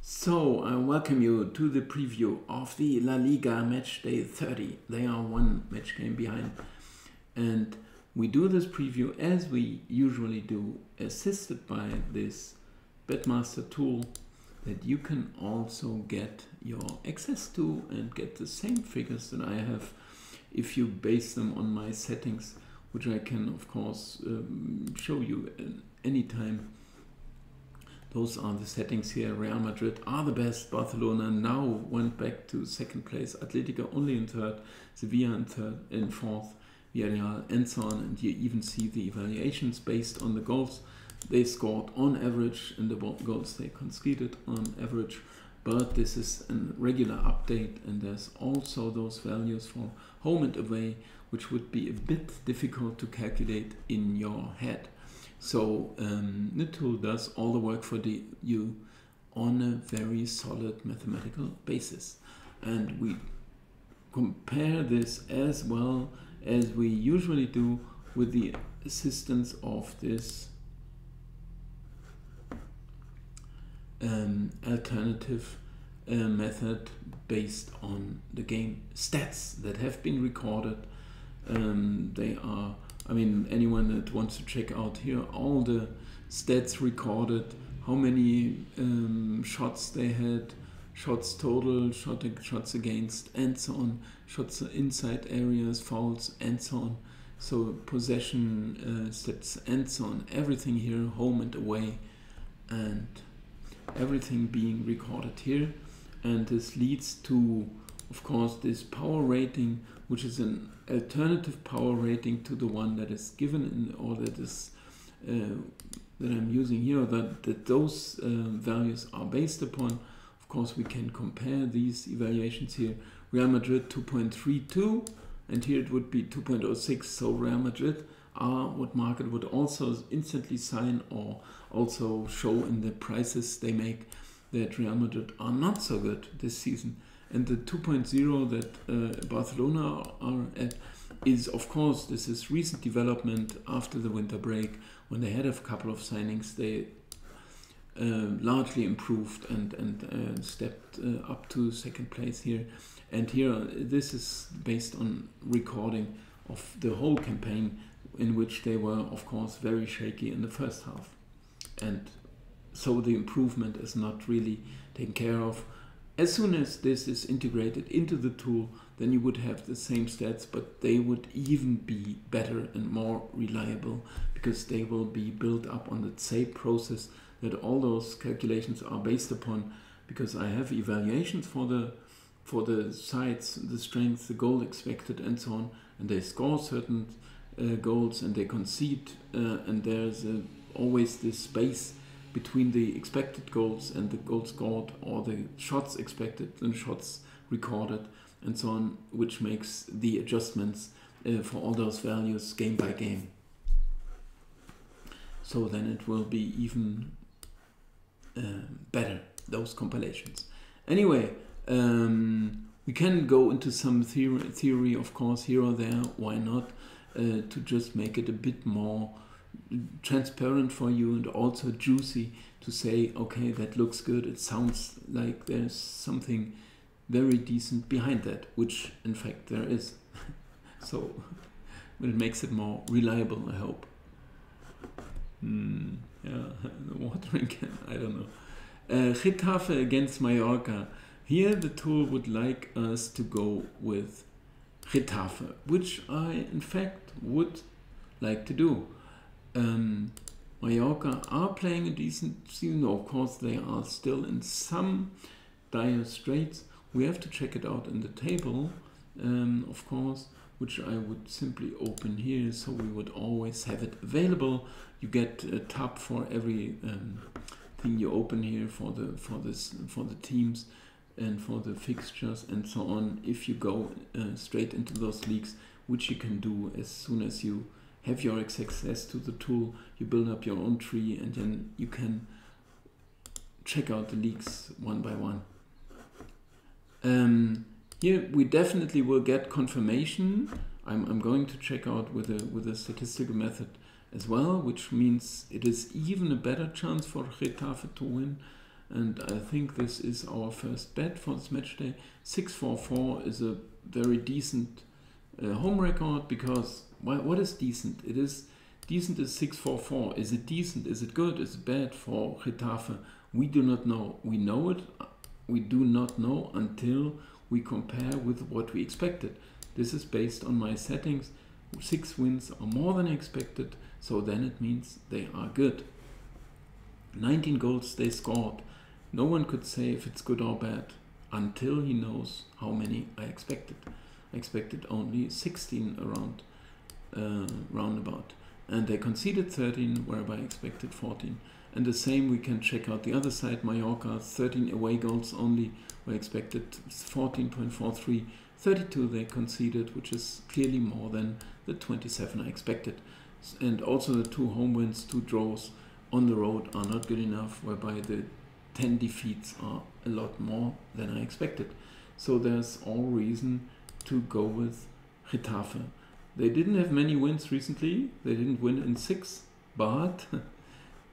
So, I welcome you to the preview of the La Liga match day 30. They are one match game behind. And we do this preview as we usually do, assisted by this Betmaster Tool that you can also get your access to and get the same figures that I have if you base them on my settings, which I can of course show you anytime. Those are the settings here. Real Madrid are the best. Barcelona now went back to second place. Atletico only in third. Sevilla in third, in fourth. Villarreal and so on. And you even see the evaluations based on the goals they scored on average and the goals they conceded on average. But this is a regular update, and there's also those values for home and away, which would be a bit difficult to calculate in your head. So the tool does all the work for you on a very solid mathematical basis. And we compare this as well as we usually do with the assistance of this alternative method based on the game stats that have been recorded. They are, I mean, anyone that wants to check out here all the stats recorded, how many shots they had, shots total, shots against, and so on, shots inside areas, fouls, and so on. So possession stats and so on. Everything here, home and away, and everything being recorded here. And this leads to, of course, this power rating, which is an alternative power rating to the one that is given in, or that is that I'm using here, that those values are based upon. Of course, we can compare these evaluations here. Real Madrid 2.32, and here it would be 2.06. So Real Madrid are what market would also instantly sign or also show in the prices they make that Real Madrid are not so good this season. And the 2.0 that Barcelona are at is, of course, this is recent development after the winter break. When they had a couple of signings, they largely improved and stepped up to second place here. And here, this is based on recording of the whole campaign, in which they were, of course, very shaky in the first half. And so the improvement is not really taken care of. As soon as this is integrated into the tool, then you would have the same stats, but they would even be better and more reliable, because they will be built up on the same process that all those calculations are based upon, because I have evaluations for the sides, the strength, the goal expected, and so on, and they score certain goals and they concede, and there's always this space between the expected goals and the goals scored, or the shots expected and shots recorded, and so on, which makes the adjustments for all those values game by game. So then it will be even better, those compilations. Anyway, we can go into some theory, of course, here or there, why not, to just make it a bit more transparent for you and also juicy, to say, okay, that looks good, it sounds like there's something very decent behind that, which in fact there is. So it makes it more reliable, I hope. Yeah, watering can, I don't know. Getafe against Mallorca. Here the tool would like us to go with Getafe, which I in fact would like to do. Mallorca are playing a decent season. Of course, they are still in some dire straits. We have to check it out in the table, of course, which I would simply open here, so we would always have it available. You get a tab for every thing you open here for the teams and for the fixtures and so on. If you go straight into those leagues, which you can do as soon as you have your access to the tool, you build up your own tree, and then you can check out the leagues one by one. Here we definitely will get confirmation. I'm going to check out with a statistical method as well, which means it is even a better chance for Getafe to win. and I think this is our first bet for this match day. 6-4-4 is a very decent home record, because what is decent? It is decent is 6-4-4. Is it decent? Is it good? Is it bad for Getafe? We do not know. We know it. We do not know until we compare with what we expected. This is based on my settings. 6 wins are more than expected, so then it means they are good. 19 goals they scored. No one could say if it's good or bad until he knows how many I expected. I expected only 16 around, roundabout. And they conceded 13, whereby I expected 14. And the same we can check out the other side. Mallorca, 13 away goals only, where I expected 14.43. 32 they conceded, which is clearly more than the 27 I expected. And also the 2 home wins, 2 draws on the road are not good enough, whereby the 10 defeats are a lot more than I expected. So there's all reason to go with Getafe. They didn't have many wins recently. They didn't win in 6, but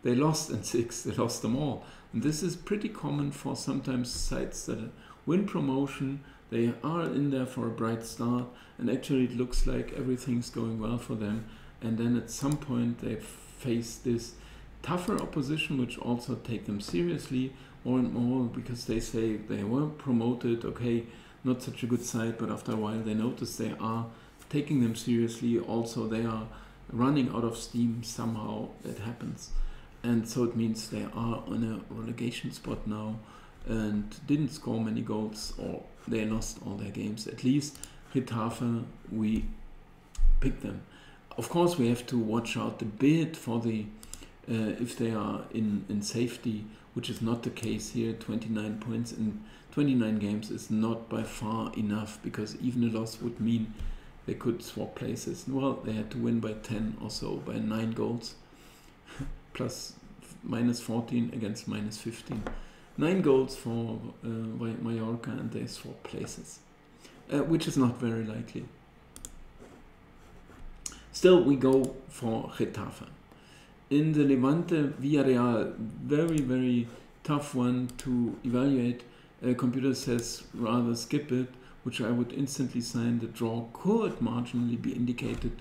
they lost in 6. They lost them all. And this is pretty common for sometimes sides that win promotion. They are in there for a bright start, and actually it looks like everything's going well for them. And then at some point they face this tougher opposition, which also take them seriously more and more, because they say they were promoted, okay, not such a good side, but after a while they notice they are taking them seriously. Also they are running out of steam somehow. That happens, and so it means they are on a relegation spot now and didn't score many goals, or they lost all their games. At least Getafe, we picked them. Of course we have to watch out a bit for the if they are in safety, which is not the case here. 29 points in 29 games is not by far enough, because even a loss would mean they could swap places. Well, they had to win by 10 or so, by 9 goals, plus minus 14 against minus 15. 9 goals for Mallorca, and they swap places, which is not very likely. Still, we go for Getafe. In the Levante Villarreal, very, very tough one to evaluate. Computer says rather skip it, which I would instantly sign. The draw could marginally be indicated,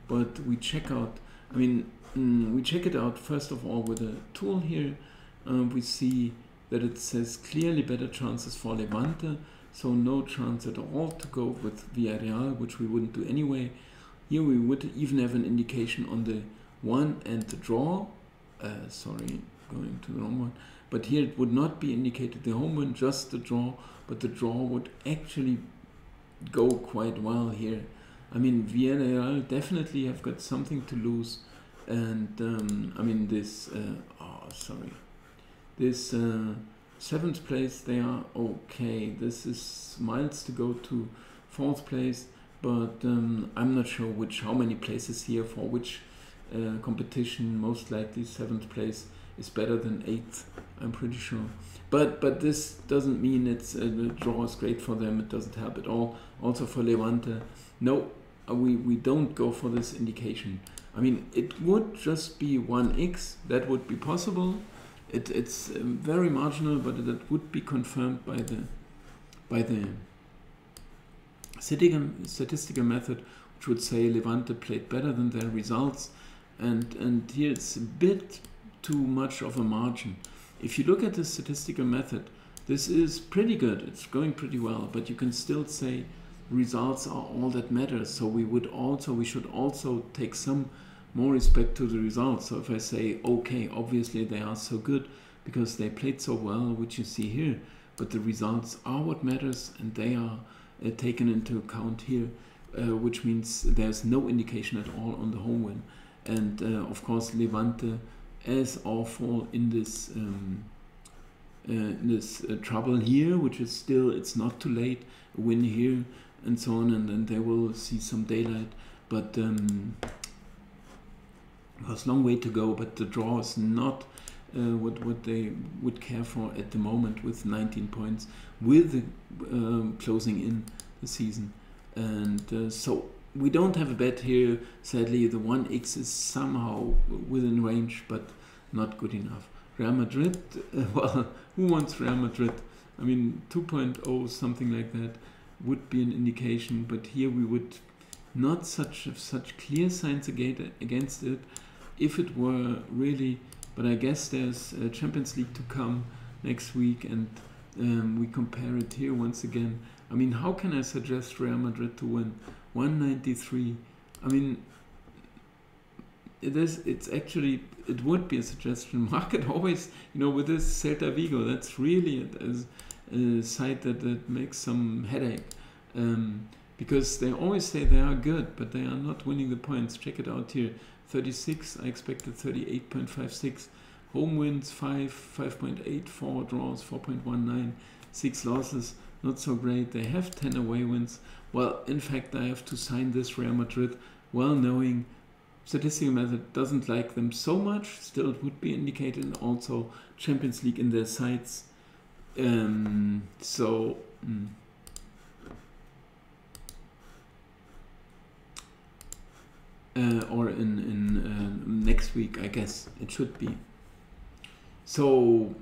but we check out, I mean, we check it out first of all with a tool here. We see that it says clearly better chances for Levante, so no chance at all to go with Villarreal, which we wouldn't do anyway. Here we would even have an indication on the 1 and the draw. Sorry, going to the wrong one. But here it would not be indicated the home win, just the draw. But the draw would actually go quite well here. I mean, Villarreal definitely have got something to lose. And I mean, this, this 7th place, they are okay. This is miles to go to 4th place. But I'm not sure how many places here for which competition. Most likely 7th place is better than 8th, I'm pretty sure. But this doesn't mean it's the draw is great for them. It doesn't help at all. Also for Levante, no, we don't go for this indication. I mean, it would just be 1x. That would be possible. It's very marginal, but that would be confirmed by the statistical method, which would say Levante played better than their results. And here it's a bit too much of a margin. If you look at the statistical method, this is pretty good. It's going pretty well, but you can still say results are all that matters. So we should also take some more respect to the results. So if I say, okay, obviously they are so good because they played so well, which you see here, but the results are what matters, and they are taken into account here, which means there's no indication at all on the home win. And of course Levante as awful in this trouble here, which is still, it's not too late, a win here and so on, and then they will see some daylight. But there's a long way to go, but the draw is not what they would care for at the moment, with 19 points with the closing in the season. And so we don't have a bet here, sadly. The 1x is somehow within range, but not good enough. Real Madrid, well, who wants Real Madrid? I mean, 2.0, something like that, would be an indication, but here we would not such clear signs against it if it were really, but I guess there's a Champions League to come next week, and we compare it here once again. I mean, how can I suggest Real Madrid to win? 193. I mean, it would be a suggestion. Market always, with this Celta Vigo, that's really a site that makes some headache. Because they always say they are good, but they are not winning the points. Check it out here. 36, I expected 38.56. Home wins 5.8, 4 draws 4.19, 6 losses, not so great. They have 10 away wins. Well, in fact, I have to sign this Real Madrid, well knowing statistical method doesn't like them so much. Still, it would be indicated, and also Champions League in their sites. Or in next week, I guess it should be. So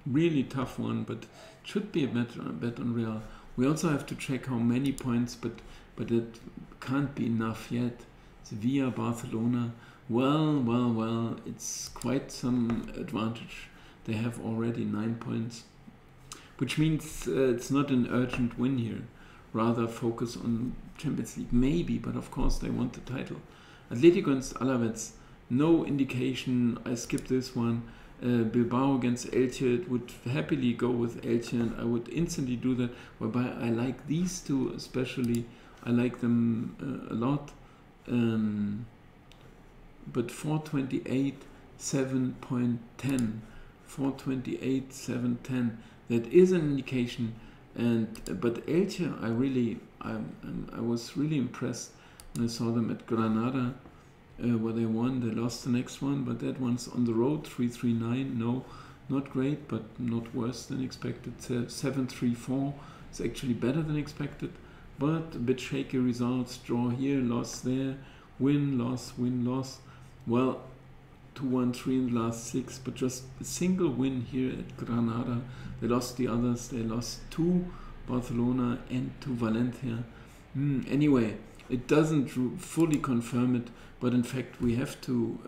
really tough one, but it should be a bet on Real. We also have to check how many points, but it can't be enough yet. Sevilla, Barcelona. Well, it's quite some advantage. They have already 9 points, which means it's not an urgent win here. Rather focus on Champions League, maybe, but of course they want the title. Atletico against Alaves, no indication. I skipped this one. Bilbao against Elche, it would happily go with Elche, and I would instantly do that, whereby I like these two especially. I like them a lot. But 428, 7.10, 428, 7.10, that is an indication. But Elche, I was really impressed when I saw them at Granada, where they won. They lost the next one, but that one's on the road. 339, no, not great, but not worse than expected. 734, it's actually better than expected, but a bit shaky results. Draw here, loss there, win, loss, win, loss. Well, 2-1-3 in the last 6, but just a single win here at Granada. They lost the others. They lost to Barcelona and to Valencia. Anyway, it doesn't fully confirm it, but in fact we have to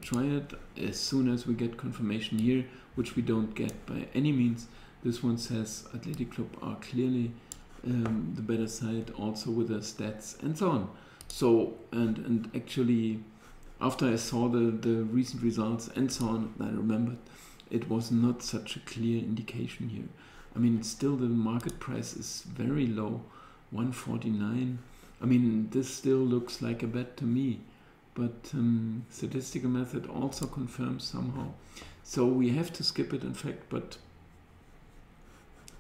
try it as soon as we get confirmation here, which we don't get by any means. This one says Athletic Club are clearly the better side, also with their stats and so on. So, and actually, after I saw the recent results and so on, I remembered it was not such a clear indication here. I mean, still the market price is very low, 149. I mean, this still looks like a bet to me, but statistical method also confirms somehow. So we have to skip it, in fact, but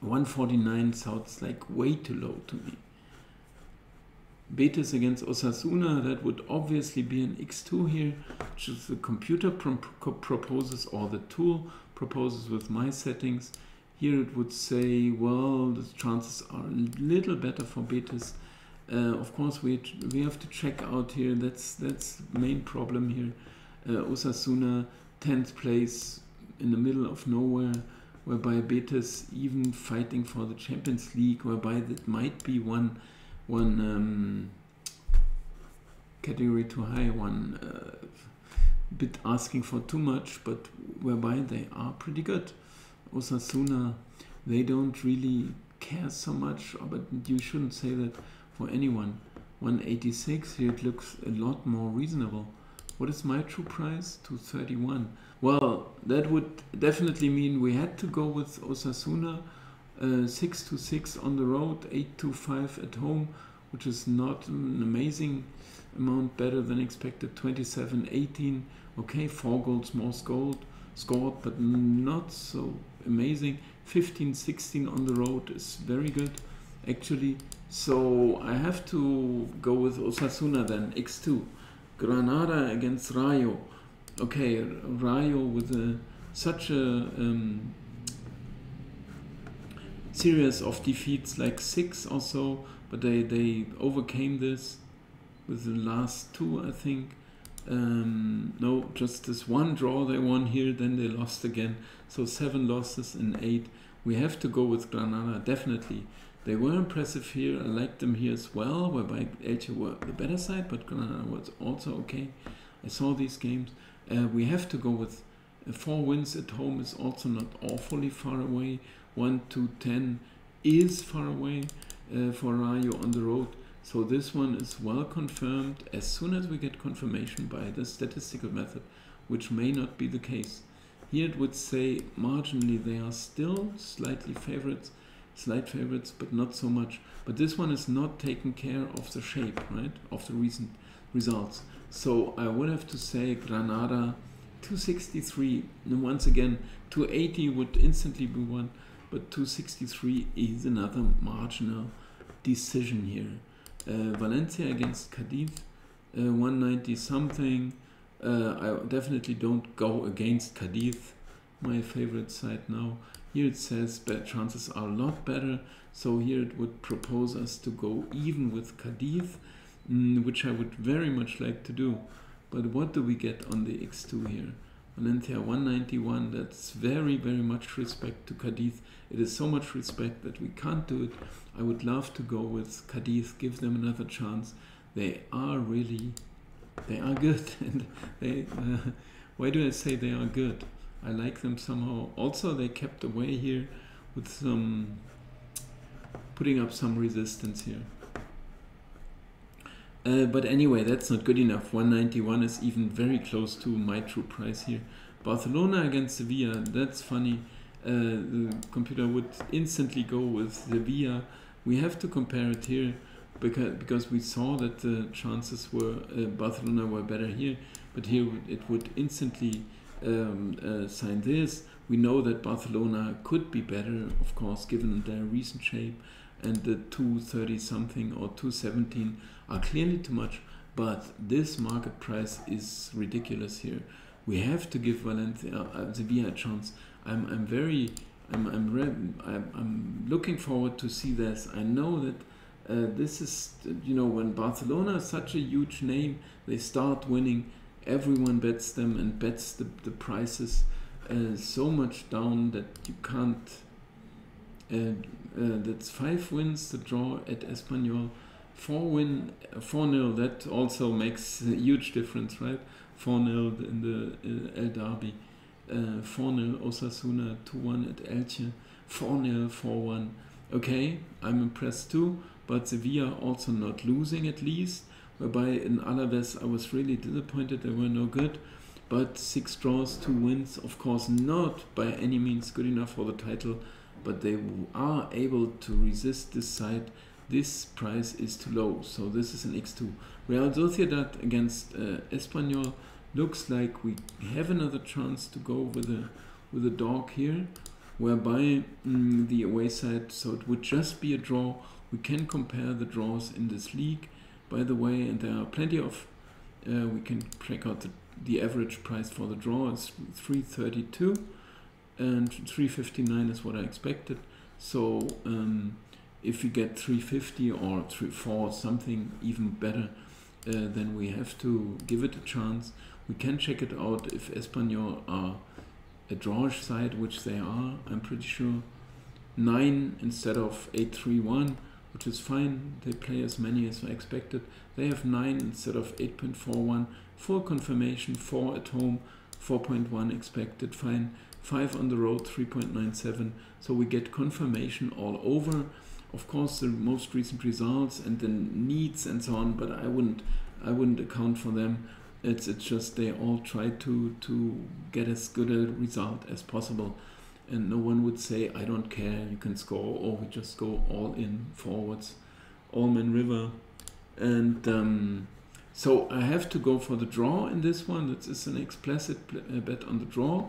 149 sounds like way too low to me. Betis against Osasuna, that would obviously be an X2 here, which is the computer proposes, or the tool proposes with my settings. Here it would say, well, the chances are a little better for Betis. Of course, we have to check out here. That's the main problem here. Osasuna, 10th place in the middle of nowhere, whereby Betis even fighting for the Champions League, whereby that might be one category too high, one bit asking for too much, but whereby they are pretty good. Osasuna, they don't really care so much, but you shouldn't say that for anyone. 186, here it looks a lot more reasonable. What is my true price? 231. Well, that would definitely mean we had to go with Osasuna. 6-6 on the road, 8-5 at home, which is not an amazing amount, better than expected. 27-18, okay, 4 goals more scored, but not so amazing. 15-16 on the road is very good, actually. So I have to go with Osasuna then, X2. Granada against Rayo. Okay, Rayo with such a series of defeats, like 6 or so, but they overcame this with the last 2, I think. No, just this one draw they won here, then they lost again. So 7 losses in 8. We have to go with Granada, definitely. They were impressive here. I liked them here as well, whereby Elche were the better side, but Granada was also okay. I saw these games. We have to go with 4 wins at home is also not awfully far away. 1 to 10 is far away for Rayo on the road. So this one is well confirmed as soon as we get confirmation by the statistical method, which may not be the case. Here it would say marginally they are still slightly favorites, slight favorites, but not so much. But this one is not taking care of the shape, right, of the recent results. So I would have to say Granada 263. And once again, 280 would instantly be one, but 263 is another marginal decision here. Valencia against Cadiz, 190 something. I definitely don't go against Cadiz, my favorite side now. Here it says bad chances are a lot better, so here it would propose us to go even with Cadiz, which I would very much like to do. But what do we get on the X2 here? Valencia 191, that's very, very much respect to Cadiz. It is so much respect that we can't do it. I would love to go with Cadiz, give them another chance. They are really, they are good. And they, why do I say they are good? I like them somehow. Also, they kept away here with some, putting up some resistance here. But anyway, that's not good enough. 191 is even very close to my true price here. Barcelona against Sevilla, that's funny. The computer would instantly go with Sevilla. We have to compare it here because we saw that the chances were Barcelona were better here, but here it would instantly sign this. We know that Barcelona could be better, of course, given their recent shape, and the 230 something or 217 are clearly too much, but this market price is ridiculous here. We have to give Valencia Sevilla a chance. I'm looking forward to see this. I know that this is, you know, when Barcelona is such a huge name, they start winning, everyone bets them and bets the prices so much down that you can't. That's 5 wins, the draw at Espanyol, 4-0. That also makes a huge difference, right? 4-0 in the El Derby, 4-0 Osasuna, 2-1 at Elche, 4-0, 4-1. Okay, I'm impressed too, but Sevilla also not losing at least, whereby in Alaves I was really disappointed, they were no good. But 6 draws, 2 wins, of course not by any means good enough for the title, but they are able to resist this side. This price is too low, so this is an X2. Real Sociedad against Espanyol, looks like we have another chance to go with a dog here, whereby the away side, so it would just be a draw. We can compare the draws in this league, by the way, and there are plenty of, we can check out the average price for the draw is 332, and 359 is what I expected. So if we get 350 or 3-4 something even better, then we have to give it a chance. We can check it out if Espanyol are a drawish side, which they are, I'm pretty sure. 9 instead of 8-3-1, which is fine. They play as many as I expected. They have 9 instead of 8.41. Full confirmation, 4 at home, 4.1 expected, fine. 5 on the road, 3.97. So we get confirmation all over. Of course, the most recent results and the needs and so on, but I wouldn't account for them. It's just they all try to get as good a result as possible, and no one would say I don't care, you can score, or we just go all in forwards, all men river. And so I have to go for the draw in this one. This is an explicit bet on the draw,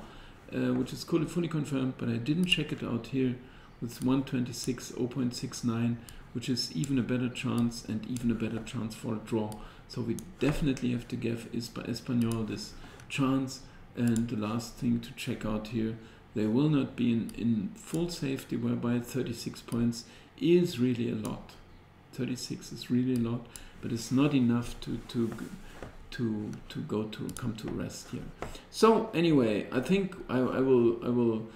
which is fully confirmed, but I didn't check it out here with 126, 0.69, which is even a better chance and even a better chance for a draw. So we definitely have to give Espanyol this chance. And the last thing to check out here, they will not be in full safety, whereby 36 points is really a lot. 36 is really a lot, but it's not enough to to come to rest here. So anyway, I think I will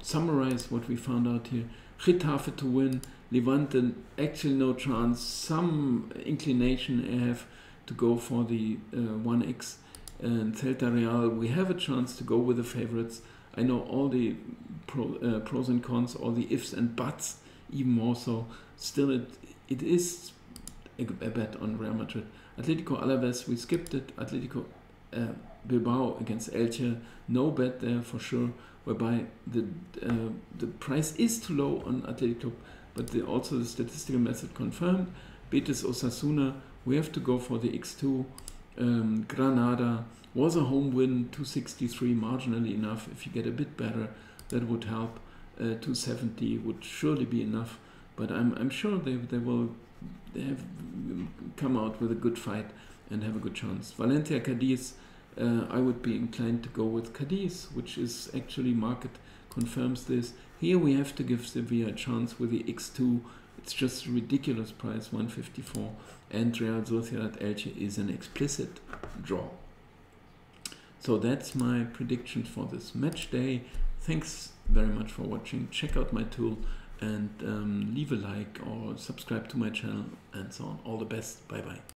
summarize what we found out here. Getafe to win, Levante actually no chance, some inclination I have to go for the 1x, and Celta Real we have a chance to go with the favorites. I know all the pros and cons, all the ifs and buts, even more so. Still it is a bet on Real Madrid. Atletico Alaves, we skipped it. Atletico Bilbao against Elche, no bet there for sure, whereby the price is too low on Atletico, but also the statistical method confirmed. Betis Osasuna, we have to go for the X2. Granada was a home win, 263, marginally enough. If you get a bit better, that would help. 270 would surely be enough, but I'm sure they have come out with a good fight and have a good chance. Valencia Cadiz, I would be inclined to go with Cadiz, which is actually market confirms this. Here we have to give Sevilla a chance with the X2. It's just a ridiculous price, 154, and Real Sociedad Elche is an explicit draw. So that's my prediction for this match day. Thanks very much for watching. Check out my tool and leave a like or subscribe to my channel and so on. All the best. Bye bye.